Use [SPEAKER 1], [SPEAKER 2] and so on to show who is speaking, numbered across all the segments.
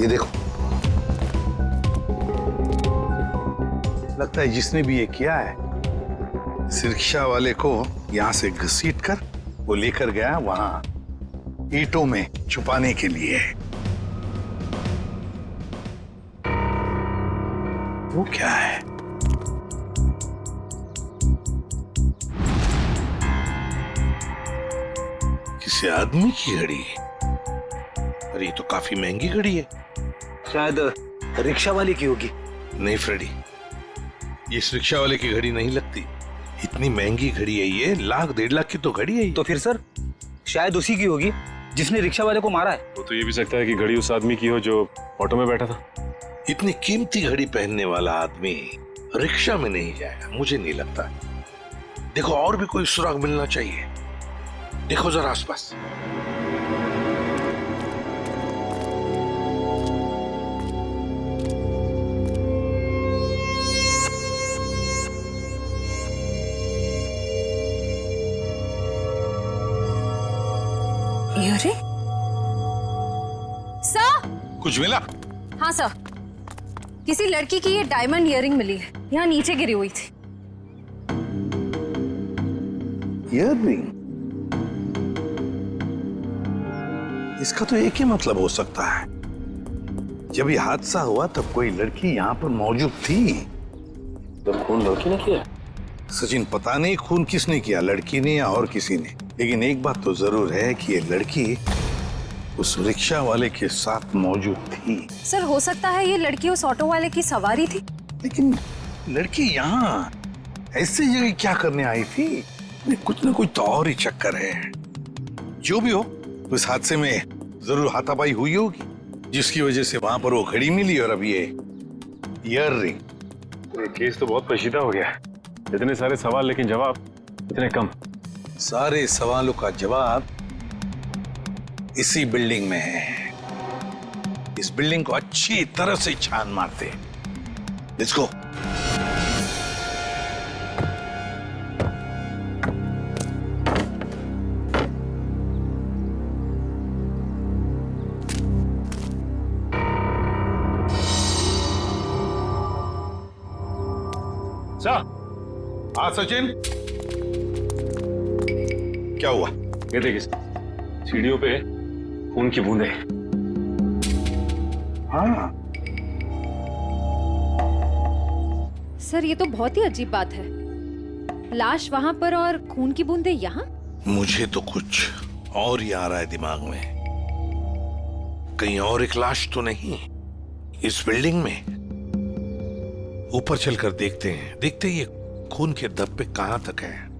[SPEAKER 1] ये देखो, लगता है जिसने भी ये किया है इस रिक्शा वाले को यहां से घसीट कर वो लेकर गया वहां ईंटों में छुपाने के लिए। वो क्या है? किसी आदमी की घड़ी है। अरे ये तो काफी महंगी घड़ी है।
[SPEAKER 2] शायद रिक्शा वाले की होगी।
[SPEAKER 1] नहीं फ्रेडी, ये इस रिक्शा वाले की घड़ी नहीं लगती। इतनी महंगी घड़ी है ये, 1,00,000-1.5 लाख की तो घड़ी है ये।
[SPEAKER 2] तो फिर सर शायद उसी की होगी जिसने रिक्शा वाले को मारा है।
[SPEAKER 3] वो तो ये भी सकता है कि घड़ी उस आदमी की हो जो ऑटो में बैठा था।
[SPEAKER 1] इतनी कीमती घड़ी पहनने वाला आदमी रिक्शा में नहीं जाएगा, मुझे नहीं लगता। देखो और भी कोई सुराग मिलना चाहिए, देखो जरा आसपास।
[SPEAKER 4] अरे सर,
[SPEAKER 1] कुछ मिला?
[SPEAKER 4] हाँ सर, किसी लड़की की ये डायमंड इयररिंग मिली है, यहाँ नीचे गिरी हुई थी।
[SPEAKER 1] इयररिंग? इसका तो एक ही मतलब हो सकता है, जब ये हादसा हुआ तब कोई लड़की यहाँ पर मौजूद थी।
[SPEAKER 3] तो खून लड़की ने किया?
[SPEAKER 1] सचिन, पता नहीं खून किसने किया, लड़की ने या और किसी ने, लेकिन एक बात तो जरूर है कि ये लड़की उस रिक्शा वाले के साथ मौजूद थी।
[SPEAKER 4] सर हो सकता है ये लड़की उस ऑटो वाले की सवारी थी।
[SPEAKER 1] लेकिन लड़की यहाँ ऐसी जगह क्या करने आई थी? कुछ न कुछ तो और ही चक्कर है। जो भी हो, उस हादसे में जरूर हाथापाई हुई होगी, जिसकी वजह से वहां पर वो घड़ी मिली और अब ये इयररिंग।
[SPEAKER 3] ये केस तो बहुत पेचीदा हो गया है। इतने सारे सवाल लेकिन जवाब इतने कम।
[SPEAKER 1] सारे सवालों का जवाब इसी बिल्डिंग में है। इस बिल्डिंग को अच्छी तरह से छान मारते। Let's go. हाँ सचिन, क्या हुआ?
[SPEAKER 3] ये देखिए सीढ़ियों पे खून की बूंदें।
[SPEAKER 1] हाँ
[SPEAKER 4] सर ये तो बहुत ही अजीब बात है, लाश वहां पर और खून की बूंदें यहाँ।
[SPEAKER 1] मुझे तो कुछ और ही आ रहा है दिमाग में। कहीं और एक लाश तो नहीं इस बिल्डिंग में? ऊपर चलकर देखते हैं, देखते ये खून के धब्बे कहां तक है।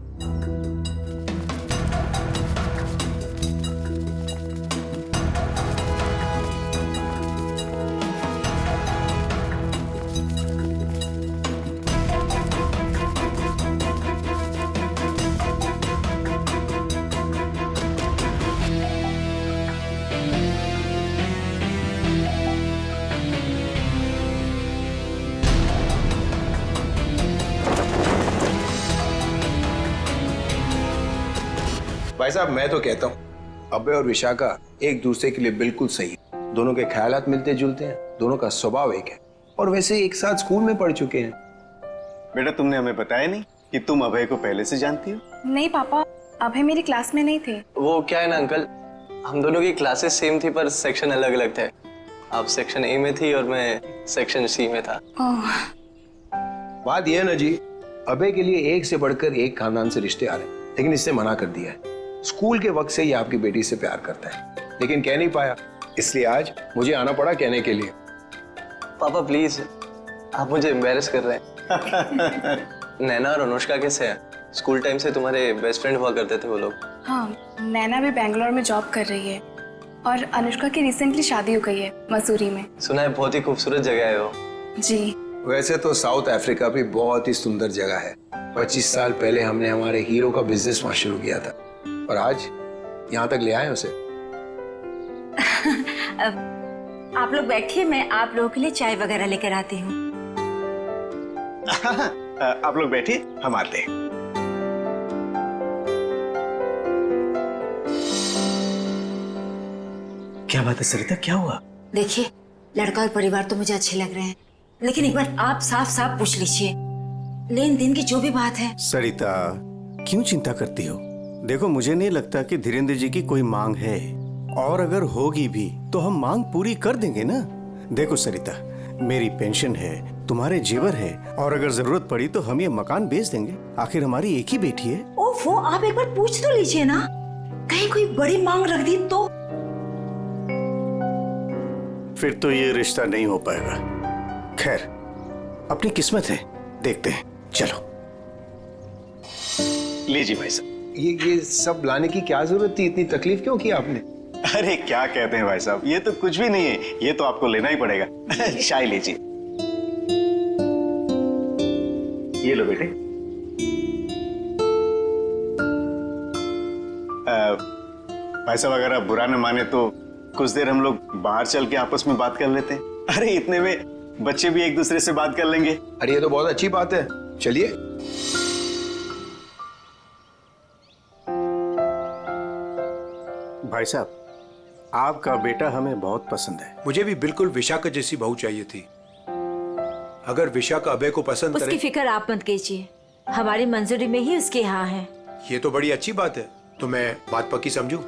[SPEAKER 5] भाई साहब, मैं तो कहता हूँ अभय और विशाखा एक दूसरे के लिए बिल्कुल सही है। दोनों के ख्यालात मिलते जुलते हैं, दोनों का स्वभाव एक है, और वैसे एक साथ स्कूल में पढ़ चुके हैं।
[SPEAKER 6] बेटा, तुमने हमें बताया नहीं कि तुम अभय को पहले से जानती हो?
[SPEAKER 7] नहीं पापा, अभय मेरी क्लास में नहीं थे।
[SPEAKER 8] वो क्या है ना अंकल, हम दोनों की क्लासेस सेम थी पर सेक्शन अलग अलग थे। आप सेक्शन ए में थी और मैं सेक्शन सी में था।
[SPEAKER 5] बात यह है ना जी, अभय के लिए एक से बढ़कर एक खानदान से रिश्ते आ रहे हैं, लेकिन इससे मना कर दिया है। स्कूल के वक्त से ही आपकी बेटी से प्यार करता है, लेकिन कह नहीं पाया, इसलिए आज मुझे आना पड़ा कहने के लिए।
[SPEAKER 8] पापा प्लीज, आप मुझे एम्बैरेस कर रहे हैं। नैना और अनुष्का कैसे हैं? स्कूल टाइम से तुम्हारे बेस्ट फ्रेंड हुआ करते थे वो लोग।
[SPEAKER 7] हाँ, नैना भी बेंगलोर में जॉब कर रही है और अनुष्का की रिसेंटली शादी हो गई है मसूरी में।
[SPEAKER 8] सुना है बहुत ही खूबसूरत जगह है वो।
[SPEAKER 7] जी।
[SPEAKER 5] वैसे तो साउथ अफ्रीका भी बहुत ही सुंदर जगह है। 25 साल पहले हमने हमारे हीरो का बिजनेस वहां शुरू किया था और आज यहाँ तक ले आए उसे।
[SPEAKER 9] आप लोग बैठिए, मैं आप लोगों के लिए चाय वगैरह लेकर आती हूँ।
[SPEAKER 6] आप लोग बैठिए, हम आते हैं।
[SPEAKER 2] क्या बात है सरिता, क्या हुआ?
[SPEAKER 9] देखिए लड़का और परिवार तो मुझे अच्छे लग रहे हैं, लेकिन एक बार आप साफ साफ पूछ लीजिए, लेन देन की जो भी बात है।
[SPEAKER 10] सरिता, क्यों चिंता करती हो? देखो, मुझे नहीं लगता कि धीरेन्द्र जी की कोई मांग है, और अगर होगी भी तो हम मांग पूरी कर देंगे ना। देखो सरिता, मेरी पेंशन है, तुम्हारे जेवर है, और अगर जरूरत पड़ी तो हम ये मकान बेच देंगे। आखिर हमारी एक ही बेटी है।
[SPEAKER 9] ओफो, आप एक बार पूछ तो लीजिए ना, कहीं कोई बड़ी मांग रख दी तो।
[SPEAKER 10] फिर तो ये रिश्ता नहीं हो पाएगा। खैर, अपनी किस्मत है, देखते हैं। चलो।
[SPEAKER 6] लीजिए भाई साहब।
[SPEAKER 5] ये सब लाने की क्या जरूरत थी? इतनी तकलीफ क्यों की आपने?
[SPEAKER 6] अरे क्या कहते हैं भाई साहब, ये तो कुछ भी नहीं है, ये तो आपको लेना ही पड़ेगा। चाय लीजिए। ये लो बेटे। भाई साहब, अगर आप बुरा न माने तो कुछ देर हम लोग बाहर चल के आपस में बात कर लेते हैं। अरे इतने में बच्चे भी एक दूसरे से बात कर लेंगे।
[SPEAKER 5] अरे ये तो बहुत अच्छी बात है, चलिए।
[SPEAKER 10] भाई साहब, आपका बेटा हमें बहुत पसंद है।
[SPEAKER 5] मुझे भी बिल्कुल विशाखा जैसी बहू चाहिए थी। अगर विशाखा अभय को पसंद
[SPEAKER 9] उसकी
[SPEAKER 5] करे,
[SPEAKER 9] फिक्र आप मत कीजिए, हमारी मंजूरी में ही उसके यहाँ है।
[SPEAKER 5] ये तो बड़ी अच्छी बात है। तो मैं बात पक्की समझूं?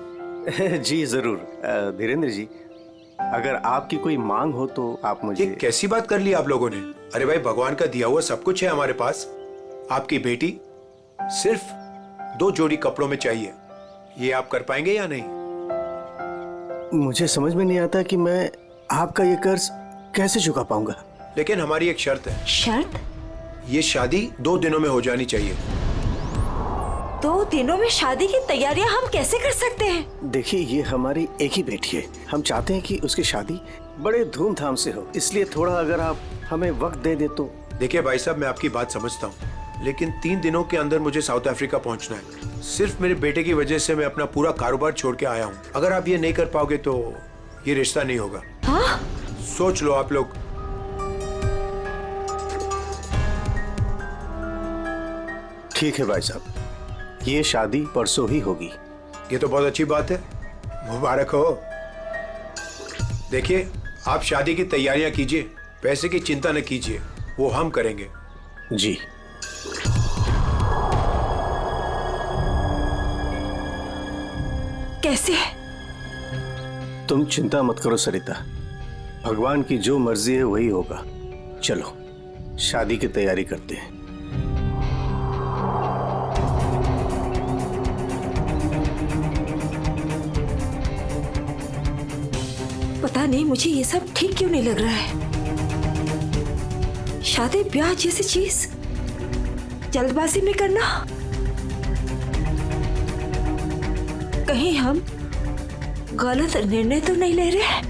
[SPEAKER 10] जी जरूर। धीरेन्द्र जी, अगर आपकी कोई मांग हो तो आप मुझे।
[SPEAKER 5] ये कैसी बात कर ली आप लोगों ने? अरे भाई, भगवान का दिया हुआ सब कुछ है हमारे पास। आपकी बेटी सिर्फ 2 जोड़ी कपड़ों में चाहिए, ये आप कर पाएंगे या नहीं?
[SPEAKER 10] मुझे समझ में नहीं आता कि मैं आपका ये कर्ज कैसे चुका पाऊंगा।
[SPEAKER 5] लेकिन हमारी एक शर्त है।
[SPEAKER 9] शर्त?
[SPEAKER 5] ये शादी 2 दिनों में हो जानी चाहिए।
[SPEAKER 9] 2 दिनों में शादी की तैयारियां हम कैसे कर सकते हैं?
[SPEAKER 10] देखिए, ये हमारी एक ही बेटी है, हम चाहते हैं कि उसकी शादी बड़े धूमधाम से हो, इसलिए थोड़ा अगर आप हमें वक्त दे दे तो।
[SPEAKER 5] देखिए भाई साहब, मैं आपकी बात समझता हूँ, लेकिन 3 दिनों के अंदर मुझे साउथ अफ्रीका पहुंचना है। सिर्फ मेरे बेटे की वजह से मैं अपना पूरा कारोबार छोड़ के आया हूँ। अगर आप ये नहीं कर पाओगे तो ये रिश्ता नहीं होगा।
[SPEAKER 9] हाँ?
[SPEAKER 5] सोच लो आप लोग।
[SPEAKER 10] ठीक है भाई साहब, ये शादी परसों ही होगी।
[SPEAKER 5] ये तो बहुत अच्छी बात है, मुबारक हो। देखिए, आप शादी की तैयारियां कीजिए, पैसे की चिंता न कीजिए, वो हम करेंगे।
[SPEAKER 10] जी।
[SPEAKER 9] कैसे?
[SPEAKER 10] तुम चिंता मत करो सरिता, भगवान की जो मर्जी है वही होगा। चलो शादी की तैयारी करते हैं।
[SPEAKER 9] पता नहीं मुझे ये सब ठीक क्यों नहीं लग रहा है। शादी ब्याह जैसी चीज जल्दबाजी में करना, कहीं हम गलत निर्णय तो नहीं ले रहे?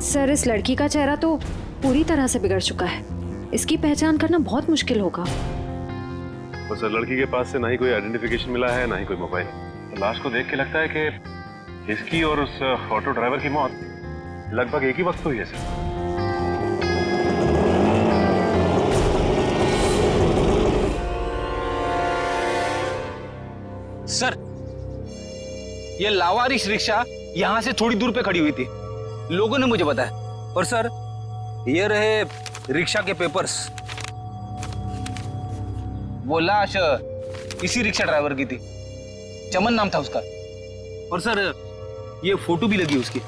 [SPEAKER 4] सर, इस लड़की का चेहरा तो पूरी तरह से बिगड़ चुका है, इसकी पहचान करना बहुत मुश्किल होगा।
[SPEAKER 3] बस लड़की के पास से ना ही कोई आइडेंटिफिकेशन मिला है, ना ही कोई मोबाइल। तो लाश को देख के लगता है कि इसकी और उस ऑटो ड्राइवर की मौत लगभग एक ही वक्त हुई है
[SPEAKER 2] सर, ये लावारिश रिक्शा यहाँ से थोड़ी दूर पे खड़ी हुई थी, लोगों ने मुझे बताया। और सर, ये रहे रिक्शा के पेपर्स। वो लाश इसी रिक्शा ड्राइवर की थी, चमन नाम था उसका। और सर, ये फोटो भी लगी उसकी।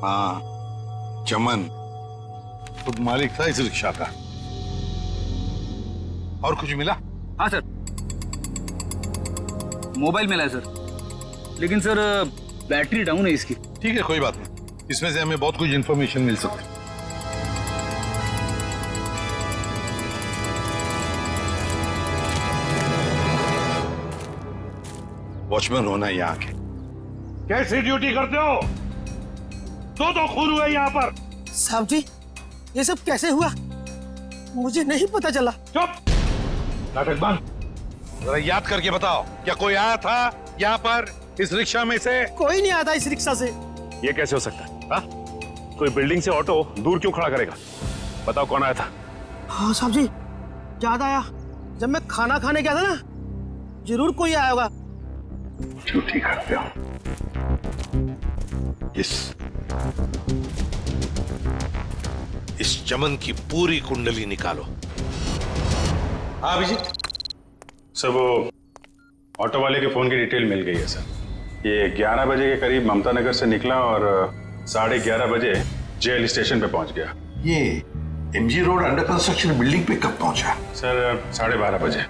[SPEAKER 1] हाँ, चमन खुद मालिक था इस रिक्शा का। और कुछ मिला?
[SPEAKER 2] हाँ सर, मोबाइल मिला है सर, लेकिन सर बैटरी डाउन है इसकी।
[SPEAKER 1] ठीक है, कोई बात नहीं, इसमें से हमें बहुत कुछ इंफॉर्मेशन मिल सकती है। वॉचमैन होना है यहाँ के। कैसी ड्यूटी करते हो? दो खून हुए यहाँ पर।
[SPEAKER 11] साहब जी, ये सब कैसे हुआ? मुझे नहीं पता चला।
[SPEAKER 1] चुप, नाटक बंद। जरा याद करके बताओ, क्या कोई आया था यहाँ पर इस रिक्शा में से?
[SPEAKER 11] कोई नहीं आता इस रिक्शा से।
[SPEAKER 3] ये कैसे हो सकता है? हा? कोई बिल्डिंग से ऑटो दूर क्यों खड़ा करेगा? बताओ कौन आया था?
[SPEAKER 11] हाँ साहब जी, याद आया, जब मैं खाना खाने गया था ना, जरूर कोई आया होगा।
[SPEAKER 1] झूठी करते हो। इस चमन की पूरी कुंडली निकालो। हाँ अभिजीत।
[SPEAKER 3] सर वो ऑटो वाले के फोन की डिटेल मिल गई है सर। ये 11 बजे के करीब ममता नगर से निकला और 11:30 बजे जेएल स्टेशन पे पहुंच गया।
[SPEAKER 1] ये MG road under construction building पे कब पहुंचा?
[SPEAKER 3] सर 12:30 बजे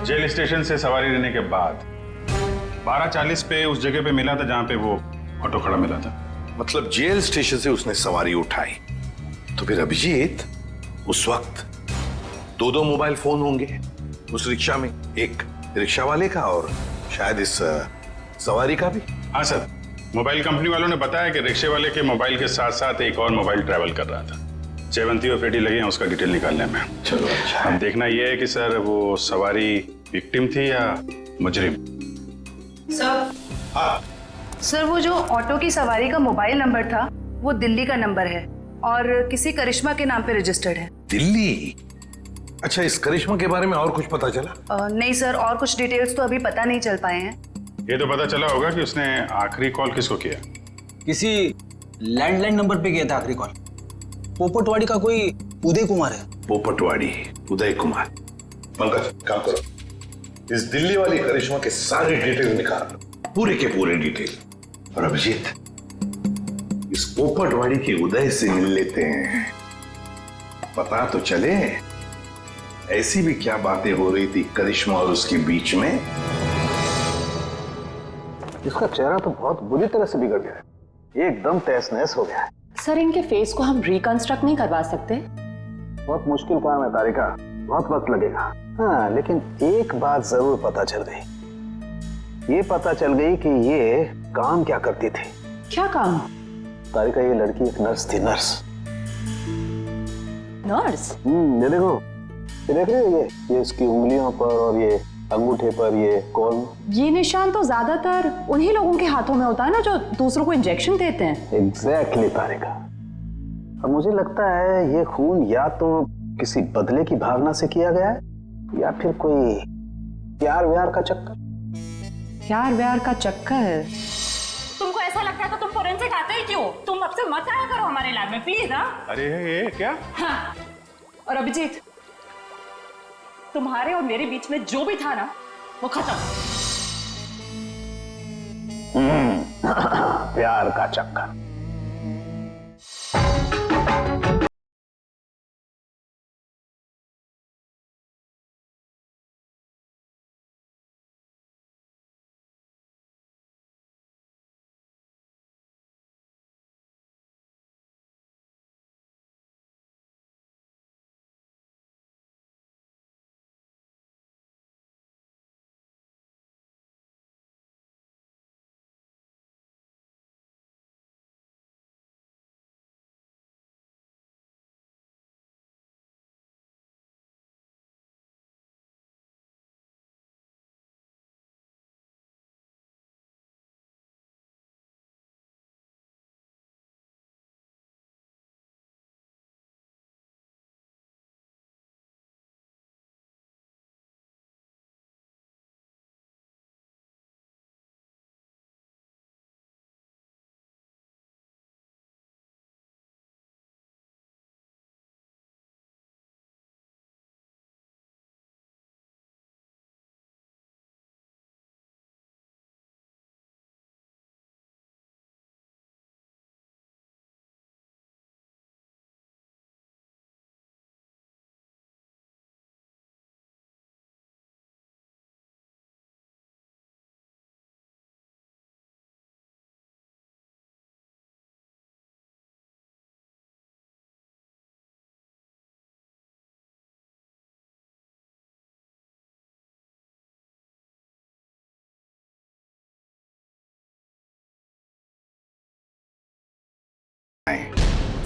[SPEAKER 3] जेल स्टेशन से सवारी लेने के बाद 12:40 पे उस जगह पे मिला था जहां पे वो ऑटो खड़ा मिला था।
[SPEAKER 1] मतलब जेल स्टेशन से उसने सवारी उठाई। तो फिर अभिजीत उस वक्त दो मोबाइल फोन होंगे उस रिक्शा में, एक रिक्शा वाले का और शायद इस सवारी का भी।
[SPEAKER 3] हाँ सर, मोबाइल कंपनी वालों ने बताया कि रिक्शे वाले के मोबाइल के साथ साथ एक और मोबाइल ट्रैवल कर रहा था। जयवंती और पेटी लगे हैं उसका डिटेल निकालने में।
[SPEAKER 1] चलो अच्छा।
[SPEAKER 3] अब देखना यह है कि सर वो सवारी विक्टिम थी या मुजरिम।
[SPEAKER 7] सर,
[SPEAKER 1] हाँ
[SPEAKER 7] सर वो जो ऑटो की सवारी का मोबाइल नंबर था वो दिल्ली का नंबर है और किसी करिश्मा के नाम पे रजिस्टर्ड है।
[SPEAKER 1] दिल्ली? अच्छा, इस करिश्मा के बारे में और कुछ पता चला?
[SPEAKER 7] नहीं सर, और कुछ डिटेल्स तो अभी पता नहीं चल पाए हैं।
[SPEAKER 3] ये तो पता चला होगा कि उसने आखिरी कॉल किसको किया।
[SPEAKER 2] किसी लैंडलाइन नंबर पे किया था आखिरी कॉल। पोपटवाड़ी का कोई उदय कुमार है।
[SPEAKER 1] पोपटवाड़ी उदय कुमार। पंकज काम करो, इस दिल्ली वाली करिश्मा के सारे डिटेल निकाल, पूरे के पूरे डिटेल। और अभिजीत इस पोपटवाड़ी के उदय से मिल लेते हैं, पता तो चले ऐसी भी क्या बातें हो रही थी करिश्मा और उसके बीच में।
[SPEAKER 6] इसका चेहरा तो बहुत बुरी तरह से बिगड़ गया है, एकदम तहस नहस हो गया है।
[SPEAKER 12] सर इनके फेस को हम रिकंस्ट्रक्ट नहीं करवा सकते?
[SPEAKER 6] बहुत मुश्किल काम है तारिका, बहुत वक्त लगेगा। हाँ, लेकिन एक बात जरूर पता चल गई। ये पता चल गई कि ये काम क्या करती थी।
[SPEAKER 12] क्या काम?
[SPEAKER 6] तारिका, ये लड़की एक नर्स थी। नर्स? ये देखो, ये देख रहे हो, ये इसकी उंगलियों पर और ये अंगूठे पर ये कॉल।
[SPEAKER 12] ये निशान तो ज्यादातर उन्हीं लोगों के हाथों में होता है ना जो दूसरों को इंजेक्शन देते हैं।
[SPEAKER 6] एग्जैक्टली तारिका। अब मुझे लगता है ये खून या तो किसी बदले की भावना से किया गया है या फिर कोई प्यार व्यार का चक्कर।
[SPEAKER 12] प्यार व्यार का चक्कर?
[SPEAKER 9] तुमको ऐसा लगता है तो तुम फोरेंसिक आते ही क्यों? तुम अब से मत आया करो हमारे लैब में प्लीज। हाँ,
[SPEAKER 3] अरे ये क्या?
[SPEAKER 12] हाँ। और अभिजीत, तुम्हारे और मेरे बीच में जो भी था ना वो खत्म।
[SPEAKER 6] प्यार का चक्कर।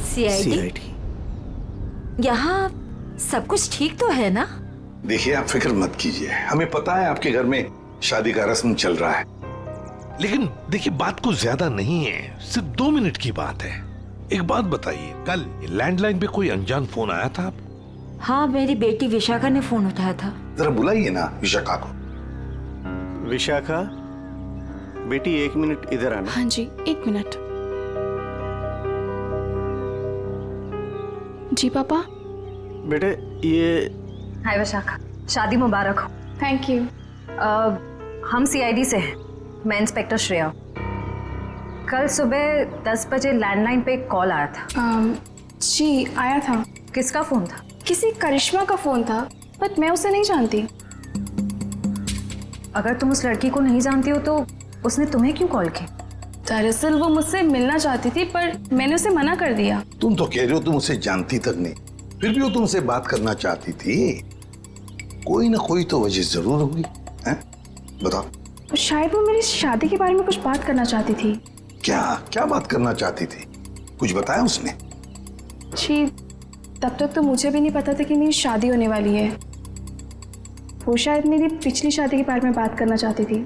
[SPEAKER 9] सीआईडी? यहाँ सब कुछ ठीक तो है ना?
[SPEAKER 1] देखिए आप फिक्र मत कीजिए, हमें पता है आपके घर में शादी का रस्म चल रहा है, लेकिन देखिए बात को ज्यादा नहीं है, सिर्फ 2 मिनट की बात है। एक बात बताइए, कल लैंडलाइन पे कोई अनजान फोन आया था आप?
[SPEAKER 9] हाँ, मेरी बेटी विशाखा ने फोन उठाया था।
[SPEAKER 1] जरा बुलाइए ना विशाखा को।
[SPEAKER 10] विशाखा, बेटी 1 मिनट इधर आना।
[SPEAKER 13] हाँ जी, 1 मिनट। जी पापा।
[SPEAKER 10] बेटे ये।
[SPEAKER 4] हाय विशाखा, शादी मुबारक हो।
[SPEAKER 13] Thank you.
[SPEAKER 4] हम सीआईडी से हैं। मैं इंस्पेक्टर श्रेया। कल सुबह 10 बजे लैंडलाइन पे एक कॉल आया था।
[SPEAKER 13] जी आया था।
[SPEAKER 4] किसका फोन था?
[SPEAKER 13] किसी करिश्मा का फोन था, बट मैं उसे नहीं जानती।
[SPEAKER 4] अगर तुम उस लड़की को नहीं जानती हो तो उसने तुम्हें क्यों कॉल की?
[SPEAKER 13] दरअसल वो मुझसे मिलना चाहती थी, पर मैंने उसे मना कर दिया।
[SPEAKER 1] तुम तो कह रहे हो तुम उसे जानती तक नहीं, फिर भी वो तुमसे बात करना चाहती थी। कोई ना कोई तो वजह जरूर होगी, हैं? बताओ।
[SPEAKER 13] शायद वो मेरी शादी के बारे में कुछ बात करना चाहती थी।
[SPEAKER 1] क्या क्या बात करना चाहती थी? कुछ बताया उसने?
[SPEAKER 13] जी, तब तक तो मुझे भी नहीं पता था कि मेरी शादी होने वाली है। वो शायद मेरी पिछली शादी के बारे में बात करना चाहती थी।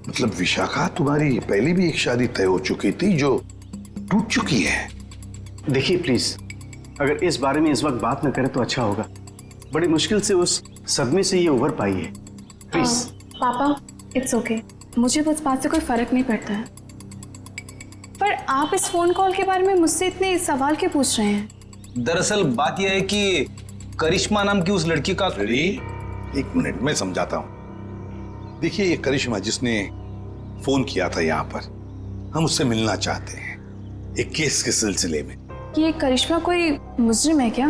[SPEAKER 1] मतलब विशाखा, तुम्हारी पहले भी एक शादी तय हो चुकी थी जो टूट चुकी है।
[SPEAKER 10] देखिए प्लीज, अगर इस बारे में इस वक्त बात न करें तो अच्छा होगा। बड़ी मुश्किल से उस सदमे से ये उभर पाई है। प्लीज।
[SPEAKER 13] पापा, इट्स ओके। मुझे उस बात से कोई फर्क नहीं पड़ता है। पर आप इस फोन कॉल के बारे में मुझसे इतने सवाल क्यों पूछ रहे हैं?
[SPEAKER 2] दरअसल बात यह है कि करिश्मा नाम की उस लड़की का।
[SPEAKER 1] अरे 1 मिनट में समझाता हूं। देखिए, ये करिश्मा जिसने फोन किया था यहाँ पर, हम उससे मिलना चाहते हैं एक केस के सिलसिले में।
[SPEAKER 13] ये करिश्मा कोई मुजरिम है क्या?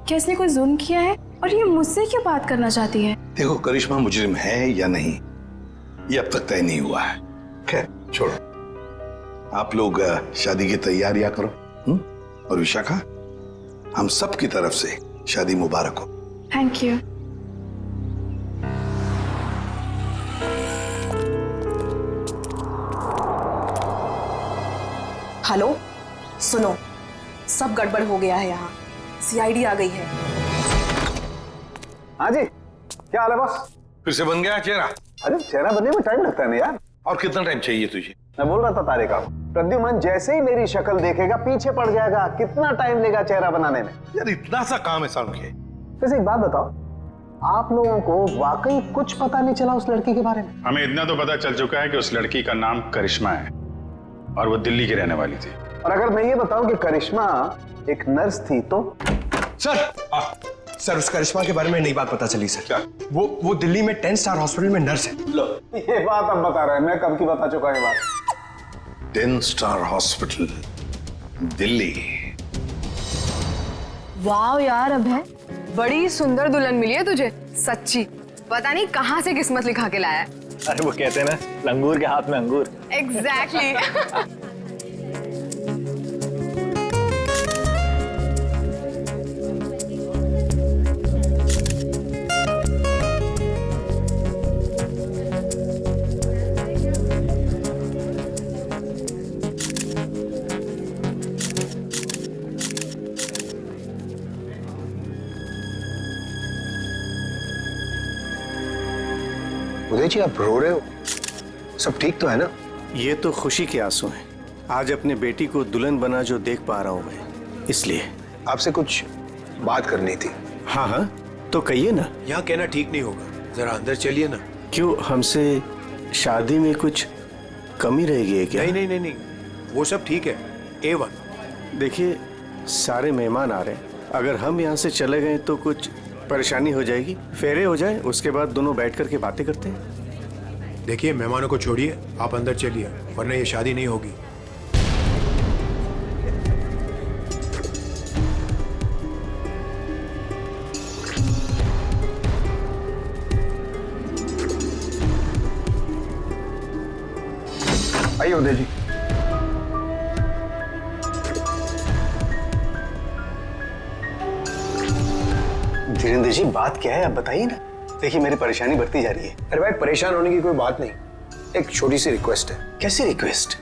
[SPEAKER 13] क्या इसने कोई जुल्म किया है और ये मुझसे क्यों बात करना चाहती है?
[SPEAKER 1] देखो, करिश्मा मुजरिम है या नहीं ये अब तक तय नहीं हुआ है। खैर छोड़ो, आप लोग शादी की तैयारियां करो। और विशाखा, हम सब की तरफ से शादी मुबारक हो।
[SPEAKER 13] Thank you.
[SPEAKER 12] हेलो, सुनो, सब गड़बड़ हो गया है। यहाँ सीआईडी आ गई है।
[SPEAKER 6] हाँ जी, क्या हाल है बॉस?
[SPEAKER 1] फिर से बन गया चेहरा?
[SPEAKER 6] अरे चेहरा बनने में टाइम लगता है ना यार।
[SPEAKER 1] और कितना टाइम चाहिए तुझे? मैं
[SPEAKER 6] बोल रहा था तारिका, प्रद्युमन जैसे ही मेरी शक्ल देखेगा पीछे पड़ जाएगा। कितना टाइम लेगा चेहरा बनाने में?
[SPEAKER 1] यार इतना सा काम है साउंड के।
[SPEAKER 6] वैसे एक बात बताओ, आप लोगों को वाकई कुछ पता नहीं चला उस लड़की के बारे में?
[SPEAKER 14] हमें इतना तो पता चल चुका है कि उस लड़की का नाम करिश्मा है और वो दिल्ली की रहने वाली थी।
[SPEAKER 6] और अगर मैं ये बताऊं कि करिश्मा एक नर्स थी तो?
[SPEAKER 5] सर, उस करिश्मा के बारे में नई बात पता चली सर। क्या? वो दिल्ली में 10 स्टार हॉस्पिटल में नर्स है।
[SPEAKER 6] लो, ये बात अब बता रहे हैं, मैं कब की बता चुका ये बात।
[SPEAKER 1] 10 स्टार हॉस्पिटल दिल्ली।
[SPEAKER 15] वाह यार अभय, बड़ी सुंदर दुल्हन मिली है तुझे, सच्ची। पता नहीं कहाँ से किस्मत लिखा के लाया है।
[SPEAKER 8] अरे वो कहते हैं ना, लंगूर के हाथ में अंगूर।
[SPEAKER 15] एग्जैक्टली।
[SPEAKER 5] उदय जी, आप रो रहे हो? सब ठीक तो है ना?
[SPEAKER 10] ये तो खुशी के आंसू हैं। आज अपने बेटी को दुल्हन बना जो देख पा रहा हूं मैं, इसलिए।
[SPEAKER 5] आपसे कुछ बात करनी थी।
[SPEAKER 10] हाँ हाँ, तो कहिए ना।
[SPEAKER 5] यहाँ कहना ठीक नहीं होगा, जरा अंदर चलिए ना।
[SPEAKER 10] क्यों, हमसे शादी में कुछ कमी रहेगी क्या?
[SPEAKER 5] नहीं नहीं नहीं, वो सब ठीक है, A1।
[SPEAKER 10] देखिए, सारे मेहमान आ रहे हैं। अगर हम यहाँ से चले गए तो कुछ परेशानी हो जाएगी। फेरे हो जाए, उसके बाद दोनों बैठ करके बातें करते हैं।
[SPEAKER 5] देखिए, मेहमानों को छोड़िए, आप अंदर चलिए, वरना ये शादी नहीं होगी। आइए उदय जी।
[SPEAKER 6] धीरेन्द्र जी, बात क्या है आप बताइए ना। देखिए, मेरी परेशानी बढ़ती जा रही है।
[SPEAKER 5] अरे भाई, परेशान होने की कोई बात नहीं, एक छोटी सी रिक्वेस्ट है।
[SPEAKER 6] कैसी रिक्वेस्ट?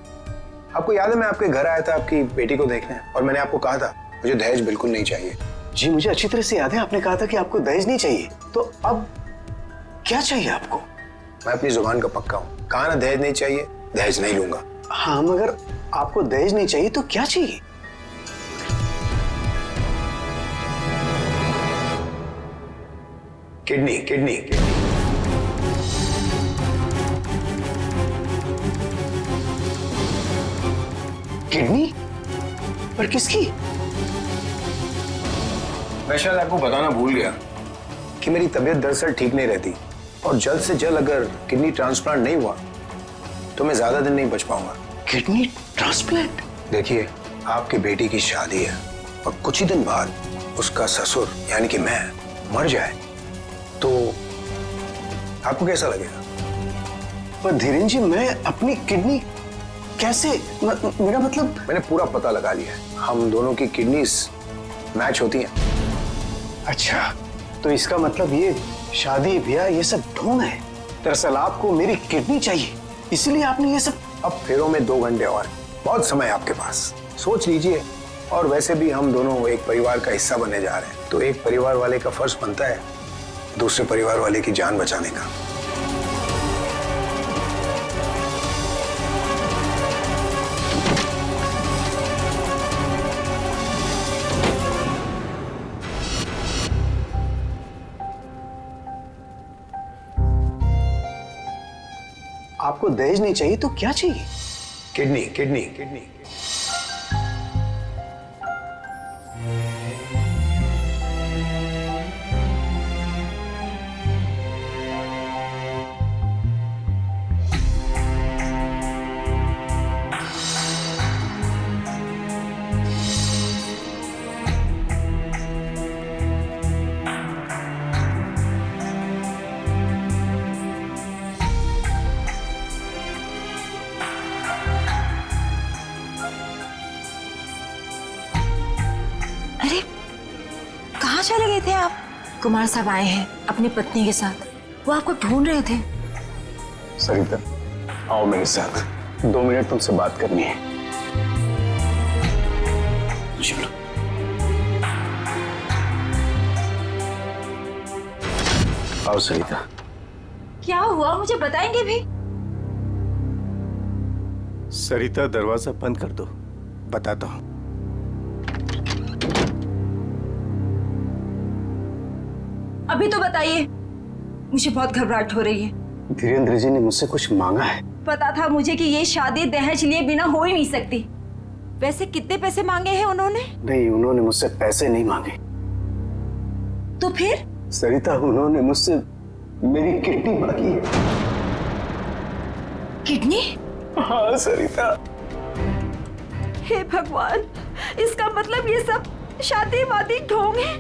[SPEAKER 5] आपको याद है मैं आपके घर आया था आपकी बेटी को देखने, और मैंने आपको कहा था मुझे दहेज बिल्कुल नहीं चाहिए।
[SPEAKER 6] जी मुझे अच्छी तरह से याद है, आपने कहा था कि आपको दहेज नहीं चाहिए। तो अब क्या चाहिए आपको?
[SPEAKER 5] मैं अपनी जुबान का पक्का हूँ, कहा ना दहेज नहीं चाहिए, दहेज नहीं लूंगा।
[SPEAKER 6] हाँ, मगर आपको दहेज नहीं चाहिए तो क्या चाहिए?
[SPEAKER 5] किडनी। किडनी? पर किसकी? मैं शायद आपको बताना भूल गया कि मेरी तबीयत दरअसल ठीक नहीं रहती और जल्द से जल्द अगर किडनी ट्रांसप्लांट नहीं हुआ तो मैं ज्यादा दिन नहीं बच पाऊंगा।
[SPEAKER 10] Kidney transplant?
[SPEAKER 5] देखिए, आपकी बेटी की शादी है और कुछ ही दिन बाद उसका ससुर यानी कि मैं मर जाए तो आपको कैसा लगेगा?
[SPEAKER 10] पर धीरेन जी, मैं अपनी किडनी कैसे मेरा मतलब?
[SPEAKER 5] मैंने पूरा पता लगा लिया है, हम दोनों की किडनीज मैच होती हैं।
[SPEAKER 10] अच्छा, तो इसका मतलब ये शादी ब्याह ये सब ढोंग है। दरअसल आपको मेरी किडनी चाहिए, इसीलिए आपने ये सब।
[SPEAKER 5] अब फेरों में 2 घंटे और, बहुत समय आपके पास, सोच लीजिए। और वैसे भी हम दोनों एक परिवार का हिस्सा बनने जा रहे हैं, तो एक परिवार वाले का फर्ज बनता है दूसरे परिवार वाले की जान बचाने का।
[SPEAKER 10] आपको दहेज नहीं चाहिए तो क्या चाहिए?
[SPEAKER 5] Kidney, kidney, kidney.
[SPEAKER 9] अरे कहाँ चले गए थे आप? कुमार साहब आए हैं अपनी पत्नी के साथ, वो आपको ढूंढ रहे थे।
[SPEAKER 10] सरिता, आओ मेरे साथ, 2 मिनट तुमसे बात करनी है। चलो। आओ सरिता।
[SPEAKER 9] क्या हुआ, मुझे बताएंगे भी?
[SPEAKER 10] सरिता, दरवाजा बंद कर दो, बताता हूं।
[SPEAKER 9] अभी तो बताइए, मुझे बहुत घबराहट हो रही है।
[SPEAKER 10] धीरेन्द्र जी ने मुझसे कुछ मांगा है।
[SPEAKER 9] पता था मुझे कि ये शादी दहेज लिए बिना हो ही नहीं सकती। वैसे कितने पैसे मांगे हैं उन्होंने?
[SPEAKER 10] नहीं, उन्होंने मुझसे पैसे नहीं मांगे।
[SPEAKER 9] तो फिर?
[SPEAKER 10] सरिता, उन्होंने मुझसे मेरी किडनी मांगी है।
[SPEAKER 9] किडनी?
[SPEAKER 10] हाँ सरिता।
[SPEAKER 9] हे भगवान, इसका मतलब ये सब शादी वादी ढोंग है।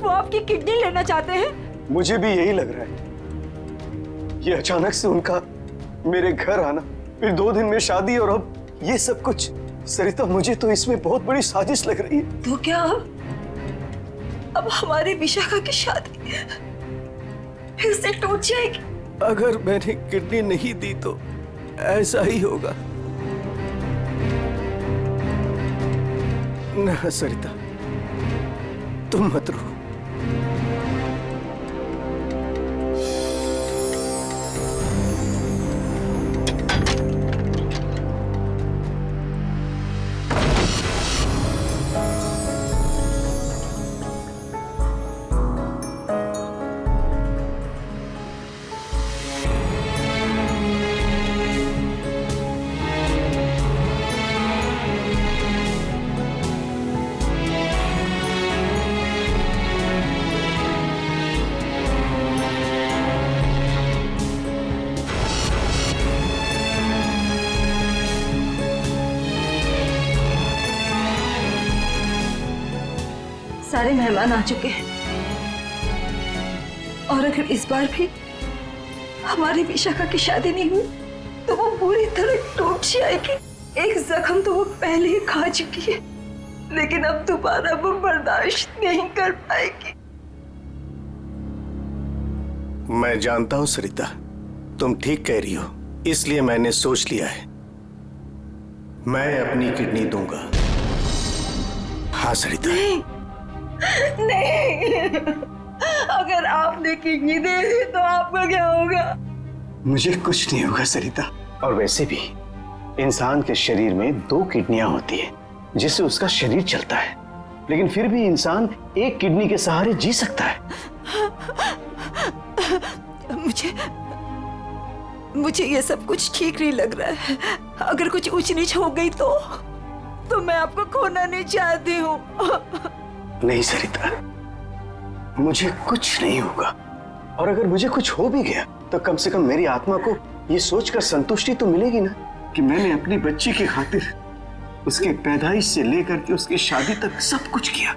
[SPEAKER 9] वो आपकी किडनी लेना चाहते हैं?
[SPEAKER 10] मुझे भी यही लग रहा है। ये अचानक से उनका मेरे घर आना, फिर 2 दिन में शादी और अब ये सब कुछ। सरिता, मुझे तो इसमें बहुत बड़ी साजिश लग रही है।
[SPEAKER 9] तो क्या अब हमारी विशाखा की शादी फिर से टूट जाएगी?
[SPEAKER 10] अगर मैंने किडनी नहीं दी तो ऐसा ही होगा। ना सरिता, तुम मत रो।
[SPEAKER 9] सारे मेहमान आ चुके हैं और अगर इस बार भी हमारी विशाखा की शादी नहीं हुई तो वो पूरी तरह टूट जाएगी। एक जख्म तो वो पहले ही खा चुकी है, लेकिन अब दोबारा वो बर्दाश्त नहीं कर पाएगी।
[SPEAKER 10] मैं जानता हूं सरिता, तुम ठीक कह रही हो, इसलिए मैंने सोच लिया है, मैं अपनी किडनी दूंगा। हाँ सरिता।
[SPEAKER 9] नहीं, अगर आपने किडनी दे दी तो आपका क्या होगा?
[SPEAKER 10] मुझे कुछ नहीं होगा सरिता। और वैसे भी इंसान के शरीर में 2 किडनियां होती है जिससे उसका शरीर चलता है, लेकिन फिर भी इंसान एक किडनी के सहारे जी
[SPEAKER 9] मुझे ये सब कुछ ठीक नहीं लग रहा है। अगर कुछ ऊंच नीच हो गई तो मैं आपको खोना नहीं चाहती हूँ।
[SPEAKER 10] नहीं सरिता, मुझे कुछ नहीं होगा, और अगर मुझे कुछ हो भी गया तो कम से कम मेरी आत्मा को ये सोचकर संतुष्टि तो मिलेगी ना कि मैंने अपनी बच्ची की खातिर उसके पैदाइश से लेकर के उसकी शादी तक सब कुछ किया।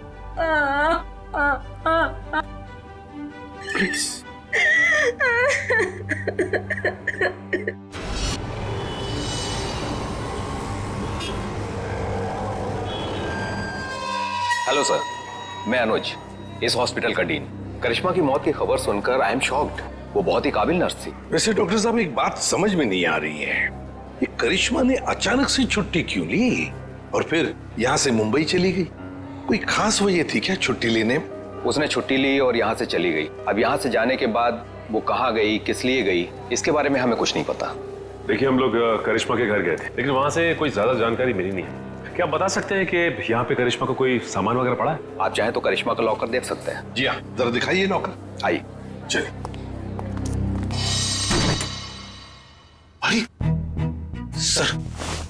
[SPEAKER 10] प्लीज।
[SPEAKER 5] हेलो सर, मैं अनुज, इस हॉस्पिटल का डीन। करिश्मा की मौत की खबर सुनकर आई एम शॉक्ड। वो बहुत ही काबिल नर्स थी।
[SPEAKER 1] वैसे डॉक्टर साहब एक बात समझ में नहीं आ रही है, ये करिश्मा ने अचानक से छुट्टी क्यों ली और फिर यहाँ से मुंबई चली गई? कोई खास वजह थी क्या छुट्टी लेने?
[SPEAKER 5] उसने छुट्टी ली और यहाँ से चली गई। अब यहाँ से जाने के बाद वो कहाँ गई, किस लिए गई, इसके बारे में हमें कुछ नहीं पता।
[SPEAKER 3] देखिए, हम लोग करिश्मा के घर गए थे, लेकिन वहां से कोई ज्यादा जानकारी मिली नहीं है। क्या आप बता सकते हैं कि यहाँ पे करिश्मा को कोई सामान वगैरह पड़ा है?
[SPEAKER 5] आप चाहें तो करिश्मा का लॉकर देख सकते हैं।
[SPEAKER 1] जी हाँ, जरा दिखाइए लॉकर।
[SPEAKER 5] आइए।
[SPEAKER 1] चलिए। अरे
[SPEAKER 2] सर,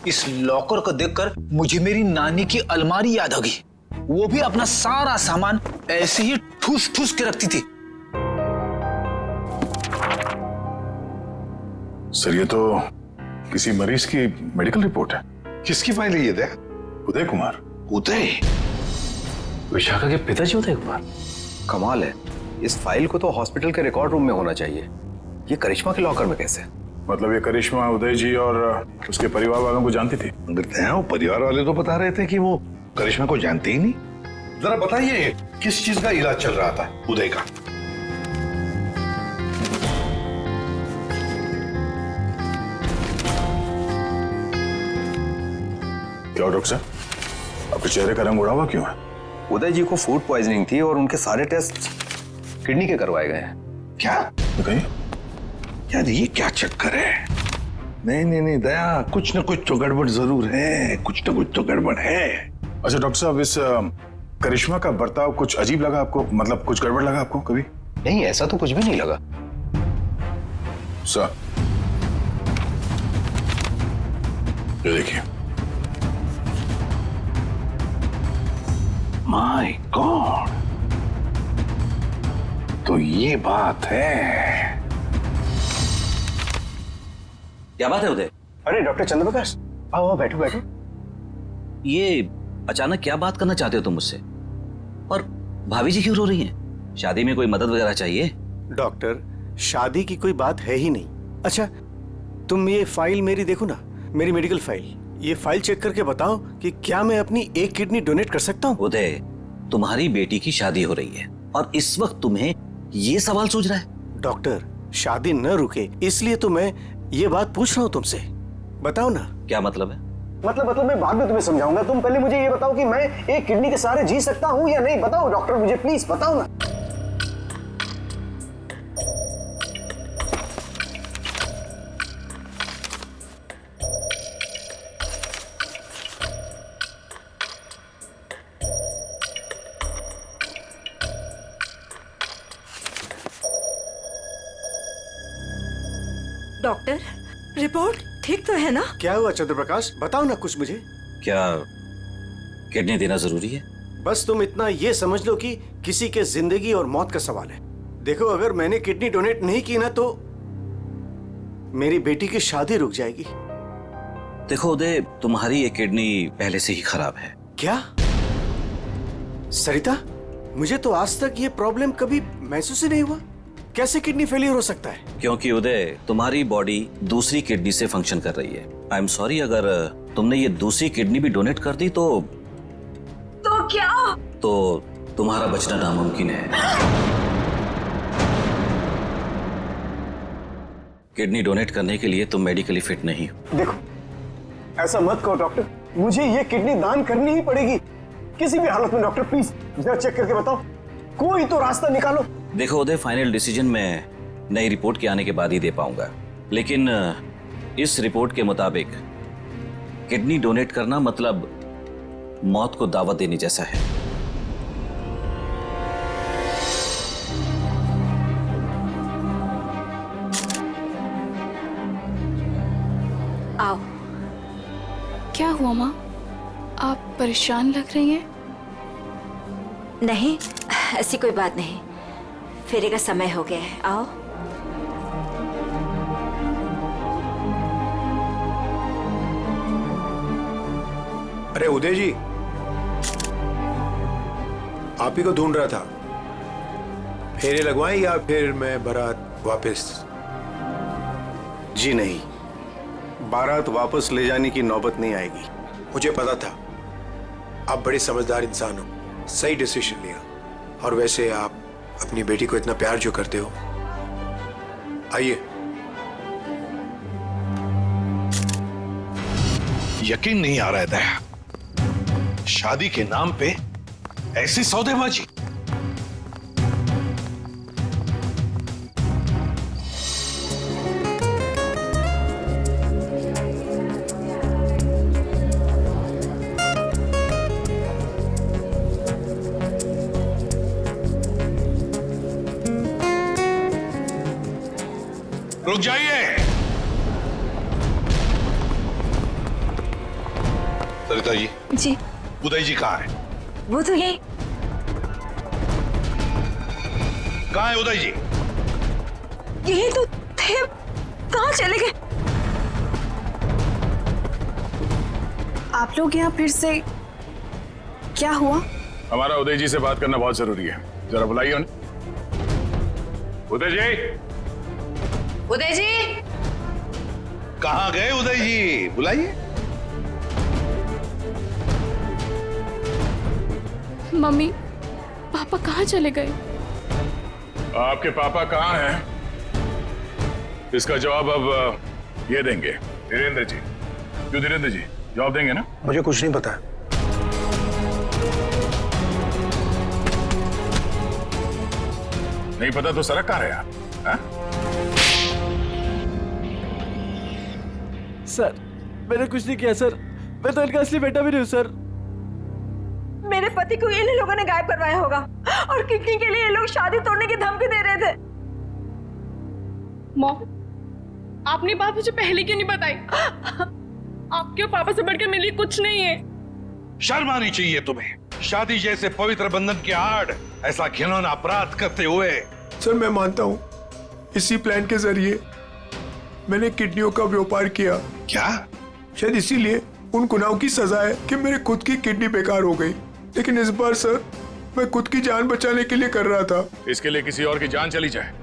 [SPEAKER 2] इस लॉकर को देखकर मुझे मेरी नानी की अलमारी याद आ गई। वो भी अपना सारा सामान ऐसे ही ठूस ठूस के रखती थी।
[SPEAKER 14] सर, ये तो किसी मरीज की मेडिकल रिपोर्ट है।
[SPEAKER 1] किसकी फाइल है ये? दे
[SPEAKER 14] उदय कुमार।
[SPEAKER 1] उदय?
[SPEAKER 3] विशाखा के पिताजी उदय कुमार?
[SPEAKER 5] कमाल है, इस फाइल को तो हॉस्पिटल के रिकॉर्ड रूम में होना चाहिए। ये करिश्मा के लॉकर में कैसे?
[SPEAKER 14] मतलब ये करिश्मा उदय जी और उसके परिवार वालों को जानती थी?
[SPEAKER 1] वो परिवार वाले तो बता रहे थे कि वो करिश्मा को जानते ही नहीं। जरा बताइए किस चीज का इलाज चल रहा था उदय का?
[SPEAKER 14] क्या डॉक्टर साहब, आपके चेहरे का रंग उड़ा हुआ क्यों है?
[SPEAKER 5] उदय जी को फूड पॉइजनिंग थी और उनके सारे टेस्ट किडनी के करवाए गए हैं।
[SPEAKER 1] क्या? यार ये क्या चक्कर है? नहीं दया, कुछ न कुछ तो गड़बड़ जरूर है, कुछ न कुछ तो गड़बड़ है।
[SPEAKER 14] अच्छा डॉक्टर साहब, इस करिश्मा का बर्ताव कुछ अजीब लगा आपको? मतलब कुछ गड़बड़ लगा आपको कभी?
[SPEAKER 5] नहीं, ऐसा तो कुछ भी नहीं लगा।
[SPEAKER 14] सर, ये देखिए।
[SPEAKER 1] माय गॉड, तो ये बात है।
[SPEAKER 2] क्या बात है उदय?
[SPEAKER 10] अरे डॉक्टर चंद्रप्रकाश, आओ बैठो बैठो।
[SPEAKER 2] ये अचानक क्या बात करना चाहते हो तुम मुझसे? और भाभी जी क्यों रो रही हैं? शादी में कोई मदद वगैरह चाहिए?
[SPEAKER 10] डॉक्टर, शादी की कोई बात है ही नहीं। अच्छा, तुम ये फाइल मेरी देखो ना, मेरी मेडिकल फाइल। ये फाइल चेक करके बताओ कि क्या मैं अपनी एक किडनी डोनेट कर सकता हूँ?
[SPEAKER 2] उदय, तुम्हारी बेटी की शादी हो रही है और इस वक्त तुम्हें ये सवाल सूझ रहा है?
[SPEAKER 10] डॉक्टर, शादी न रुके इसलिए तो मैं ये बात पूछ रहा हूँ तुमसे। बताओ ना।
[SPEAKER 2] क्या मतलब है?
[SPEAKER 10] मतलब मैं बाद में तुम्हें समझाऊंगा। तुम पहले मुझे ये बताओ कि मैं एक किडनी के सहारे जी सकता हूँ या नहीं। बताओ डॉक्टर, मुझे प्लीज बताओ ना।
[SPEAKER 9] डॉक्टर, रिपोर्ट ठीक तो है ना?
[SPEAKER 10] क्या हुआ चंद्रप्रकाश, बताओ ना कुछ मुझे।
[SPEAKER 2] क्या किडनी देना जरूरी है?
[SPEAKER 10] बस तुम इतना ये समझ लो कि किसी के जिंदगी और मौत का सवाल है। देखो, अगर मैंने किडनी डोनेट नहीं की ना तो मेरी बेटी की शादी रुक जाएगी।
[SPEAKER 2] देखो उदय, तुम्हारी ये किडनी पहले से ही खराब है।
[SPEAKER 10] क्या? सरिता, मुझे तो आज तक ये प्रॉब्लम कभी महसूस ही नहीं हुआ। कैसे किडनी फेलियर हो सकता है?
[SPEAKER 2] क्योंकि उदय, तुम्हारी बॉडी दूसरी किडनी से फंक्शन कर रही है। आई एम सॉरी, अगर तुमने ये दूसरी किडनी भी डोनेट कर दी तो
[SPEAKER 9] क्या?
[SPEAKER 2] तो तुम्हारा बचना नामुमकिन है। किडनी डोनेट करने के लिए तुम मेडिकली फिट नहीं हो।
[SPEAKER 10] देखो, ऐसा मत कहो डॉक्टर, मुझे ये किडनी दान करनी ही पड़ेगी किसी भी हालत में। डॉक्टर प्लीज जरा चेक करके बताओ, कोई तो रास्ता निकालो।
[SPEAKER 2] देखो उदय, फाइनल डिसीजन मैं नई रिपोर्ट के आने के बाद ही दे पाऊंगा, लेकिन इस रिपोर्ट के मुताबिक किडनी डोनेट करना मतलब मौत को दावत देने जैसा है।
[SPEAKER 13] हुआ माँ? आप परेशान लग रही हैं।
[SPEAKER 9] नहीं, ऐसी कोई बात नहीं। फेरे का समय हो गया है, आओ।
[SPEAKER 5] अरे उदय जी, आप ही को ढूंढ रहा था। फेरे लगवाएं या फिर मैं बारात वापस?
[SPEAKER 10] जी नहीं, बारात वापस ले जाने की नौबत नहीं आएगी।
[SPEAKER 5] मुझे पता था आप बड़े समझदार इंसान हो, सही डिसीजन लिया। और वैसे आप अपनी बेटी को इतना प्यार जो करते हो, आइए।
[SPEAKER 1] यकीन नहीं आ रहा है दया, शादी के नाम पे ऐसी सौदेबाजी। रुक जाइए। सरिता जी।
[SPEAKER 9] जी।
[SPEAKER 1] उदय जी कहाँ है?
[SPEAKER 9] वो तो यही।
[SPEAKER 1] कहाँ है उदय जी?
[SPEAKER 9] यही तो थे, कहाँ चले गए?
[SPEAKER 13] आप लोग यहाँ फिर से, क्या हुआ?
[SPEAKER 14] हमारा उदय जी से बात करना बहुत जरूरी है, जरा बुलाइए उन्हें। उदय जी।
[SPEAKER 7] उदय जी।
[SPEAKER 1] कहाँ गए उदय जी? बुलाइए।
[SPEAKER 13] मम्मी, पापा कहाँ चले गए?
[SPEAKER 14] आपके पापा कहाँ हैं? इसका जवाब अब ये देंगे धीरेन्द्र जी। क्यों धीरेन्द्र जी, जवाब देंगे ना?
[SPEAKER 5] मुझे कुछ नहीं पता।
[SPEAKER 14] नहीं पता तो सड़क कहाँ रहे आप? हाँ?
[SPEAKER 16] सर, मैंने कुछ नहीं किया सर। मैं तो इनका असली बेटा भी नहीं हूँ सर।
[SPEAKER 9] मेरे पति को इन लोगों ने गायब करवाया होगा और किडनी के लिए ये लोग शादी तोड़ने की धमकी दे रहे थे।
[SPEAKER 13] मॉम, आपने बात मुझे पहले क्यों नहीं बताई? आपके और पापा से बढ़कर मेरे लिए कुछ नहीं है।
[SPEAKER 1] शर्म आनी चाहिए तुम्हें, शादी जैसे पवित्र बंधन की आड़ ऐसा घिनौना अपराध करते हुए।
[SPEAKER 5] सर मैं मानता हूँ इसी प्लान के जरिए मैंने किडनियों का व्यापार किया।
[SPEAKER 1] क्या?
[SPEAKER 5] शायद इसीलिए उन गुनाहों की सजा है कि मेरे खुद की किडनी बेकार हो गई। लेकिन इस बार सर मैं खुद की जान बचाने के लिए कर रहा था।
[SPEAKER 14] इसके लिए किसी और की जान चली जाए।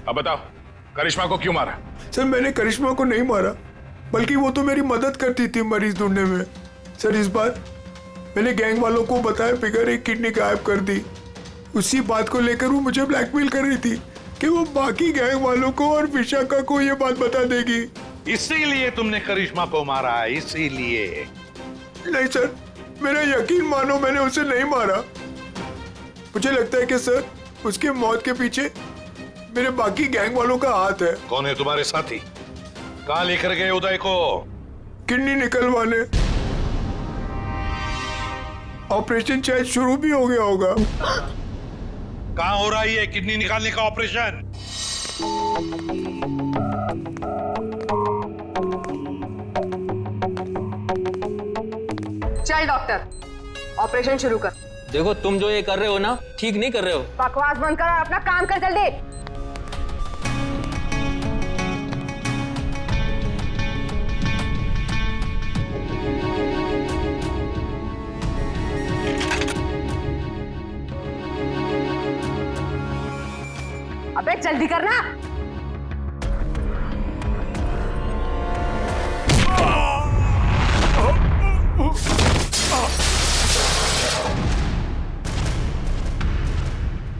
[SPEAKER 14] अब बताओ, करिश्मा को क्यों मारा?
[SPEAKER 5] सर मैंने करिश्मा को नहीं मारा, बल्कि वो तो मेरी मदद करती थी मरीज ढूंढने में। सर इस बार मैंने गैंग वालों को बताया बिगड़ एक किडनी गायब कर दी। उसी बात को लेकर वो मुझे ब्लैकमेल कर रही थी कि वो बाकी गैंग वालों को और विशाखा को ये बात बता देगी।
[SPEAKER 1] इसीलिए तुमने करिश्मा को मारा? इसीलिए?
[SPEAKER 5] नहीं सर, मेरा यकीन मानो, मैंने उसे नहीं मारा। मुझे लगता है कि सर उसके मौत के पीछे मेरे बाकी गैंग वालों का हाथ है।
[SPEAKER 1] कौन है तुम्हारे साथी? कहाँ लेकर गए उदय को?
[SPEAKER 5] किडनी निकलवाने। ऑपरेशन शायद शुरू भी हो गया होगा।
[SPEAKER 1] कहाँ हो रहा है ये किडनी निकालने का ऑपरेशन?
[SPEAKER 15] चल डॉक्टर, ऑपरेशन शुरू कर।
[SPEAKER 8] देखो तुम जो ये कर रहे हो ना, ठीक नहीं कर रहे हो।
[SPEAKER 15] बकवास बंद कर और अपना काम कर जल्दी। अबे जल्दी करना।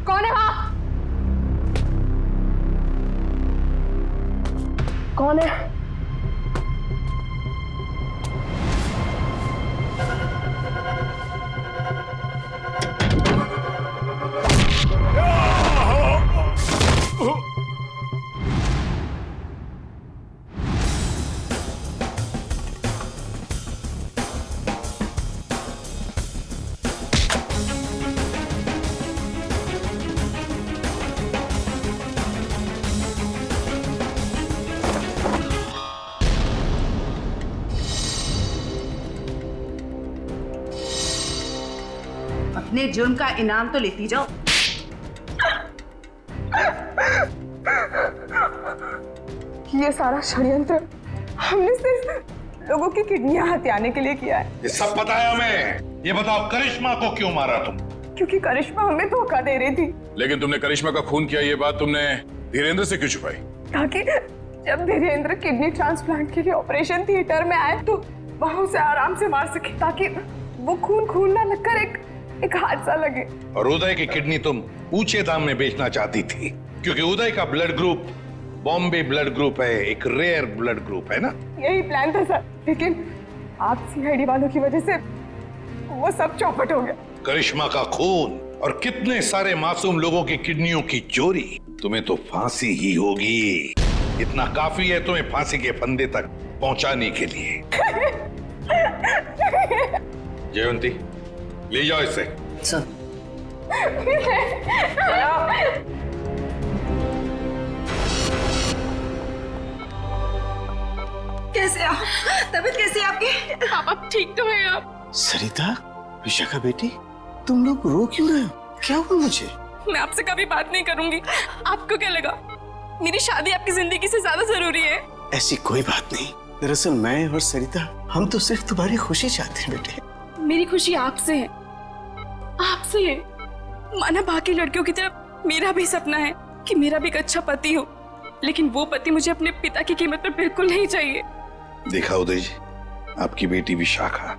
[SPEAKER 15] कौन है वहां? कौन है?
[SPEAKER 7] अपने जुर्म का इनाम तो लेती जाओ।
[SPEAKER 12] ये सारा षड्यंत्र हमने सिर्फ लोगों की किडनियां हथियाने के लिए किया है।
[SPEAKER 1] ये सब पता है हमें। ये बताओ करिश्मा को क्यों मारा तुम?
[SPEAKER 12] क्योंकि करिश्मा हमें धोखा दे रही थी।
[SPEAKER 14] लेकिन तुमने करिश्मा का खून किया ये बात तुमने धीरेन्द्र से क्यों छुपाई?
[SPEAKER 12] ताकि जब धीरेन्द्र किडनी ट्रांसप्लांट के लिए ऑपरेशन थिएटर में आए तो वहां उसे आराम से मार सके, ताकि वो खून ना लगकर एक हादसा लगे।
[SPEAKER 1] और उदय की किडनी तुम ऊंचे दाम में बेचना चाहती थी, क्योंकि उदय का blood group Bombay blood group है, एक रेयर ब्लड ग्रुप है ना?
[SPEAKER 12] यही प्लान था सर, लेकिन आप सीआईडी वालों की वजह से वो सब चौपट हो गया।
[SPEAKER 1] करिश्मा का खून और कितने सारे मासूम लोगों की किडनियों की चोरी, तुम्हें तो फांसी ही होगी। इतना काफी है तुम्हें फांसी के फंदे तक पहुंचाने के लिए। जयवंती, ले जाओ इसे।
[SPEAKER 8] सर।
[SPEAKER 9] कैसे आप? तबीयत कैसी है आपकी?
[SPEAKER 12] पापा ठीक तो है आप?
[SPEAKER 10] सरिता, विशाखा बेटी, तुम लोग रो क्यों रहे हो? क्या हुआ मुझे?
[SPEAKER 12] मैं आपसे कभी बात नहीं करूंगी। आपको क्या लगा मेरी शादी आपकी जिंदगी से ज्यादा जरूरी है?
[SPEAKER 10] ऐसी कोई बात नहीं। दरअसल मैं और सरिता हम तो सिर्फ तुम्हारी खुशी चाहते हैं बेटे।
[SPEAKER 12] मेरी खुशी आपसे है, आपसे है। माना बाकी लड़कियों की तरह मेरा भी सपना है कि मेरा भी एक अच्छा पति हो, लेकिन वो पति मुझे अपने पिता की कीमत पर बिल्कुल नहीं चाहिए।
[SPEAKER 1] देखा उदय जी, आपकी बेटी विशाखा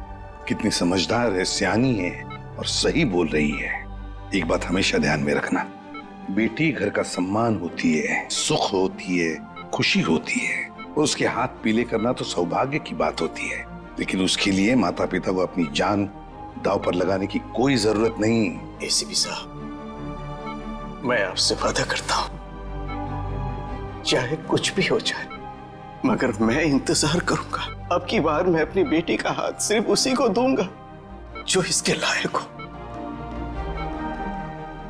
[SPEAKER 1] कितनी समझदार है, सियानी है और सही बोल रही है। एक बात हमेशा ध्यान में रखना, बेटी घर का सम्मान होती है, सुख होती है, खुशी होती है। और उसके हाथ पीले करना तो सौभाग्य की बात होती है, लेकिन उसके लिए माता पिता को अपनी जान दांव पर लगाने की कोई जरूरत नहीं।
[SPEAKER 10] एसीपी साहब, मैं आपसे वादा करता हूं, चाहे कुछ भी हो जाए, मगर मैं इंतजार करूंगा। अब की बार मैं अपनी बेटी का हाथ सिर्फ उसी को दूंगा जो इसके लायक हो।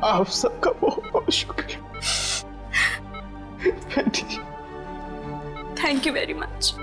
[SPEAKER 10] आप सबका बहुत बहुत शुक्रिया।
[SPEAKER 12] Thank you very much.